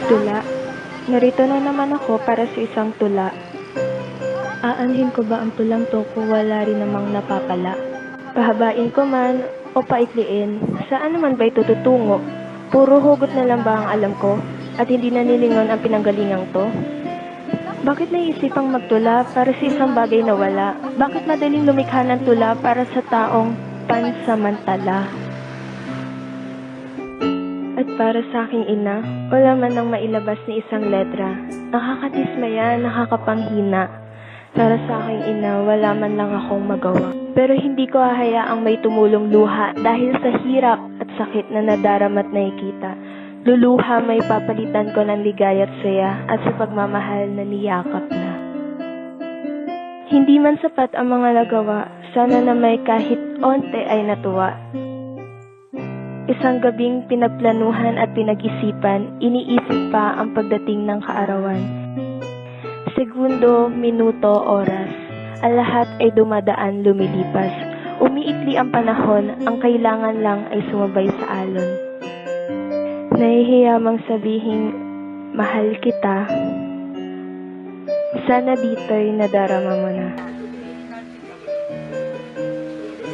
Tula. Narito na naman ako para sa isang tula. Aanhin ko ba ang tulang to kung wala rin namang napapala? Pahabain ko man o paikliin, saan naman ba ito tutungo? Puro hugot na lang ba ang alam ko at hindi nanilingon ang pinanggalingang to? Bakit naisipang magtula para sa isang bagay na wala? Bakit madaling lumikha ng tula para sa taong pansamantala? At para sa aking ina, wala man nang mailabas ni isang letra. Nakakatismaya, nakakapanghina. Para sa aking ina, wala man lang akong magawa. Pero hindi ko hahayaang may tumulong luha dahil sa hirap at sakit na nadarama't nakikita. Luluha may papalitan ko ng ligaya at saya at sa pagmamahal na niyakap na. Hindi man sapat ang mga nagawa, sana na may kahit onte ay natuwa. Isang gabing pinagplanuhan at pinag-isipan, iniisip pa ang pagdating ng kaarawan. Segundo, minuto, oras, ang lahat ay dumadaan lumilipas. Umiikli ang panahon, ang kailangan lang ay sumabay sa alon. Nahihiya mang sabihing, mahal kita. Sana dito'y nadarama mo na.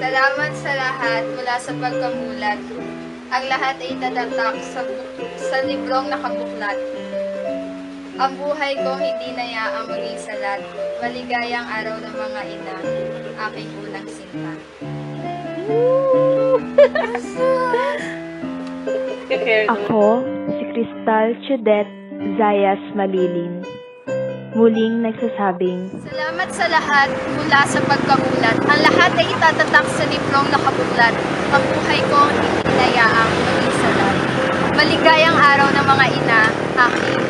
Salamat sa lahat mula sa pagkamulat. Ang lahat ay tatatak sa librong nakabuklat. Ang buhay ko hindi nayaang maging salat. Maligayang araw ng mga ina, aking unang sinta. Ako, si Crystal Chudet Zayas Malilin. Muling nagsasabing, Salamat sa lahat mula sa pagkamulat. Ang lahat ay itatatak sa librong nakabuklat. Ang buhay ko hindi nayaang maging salat. Maligayang araw ng mga ina, aking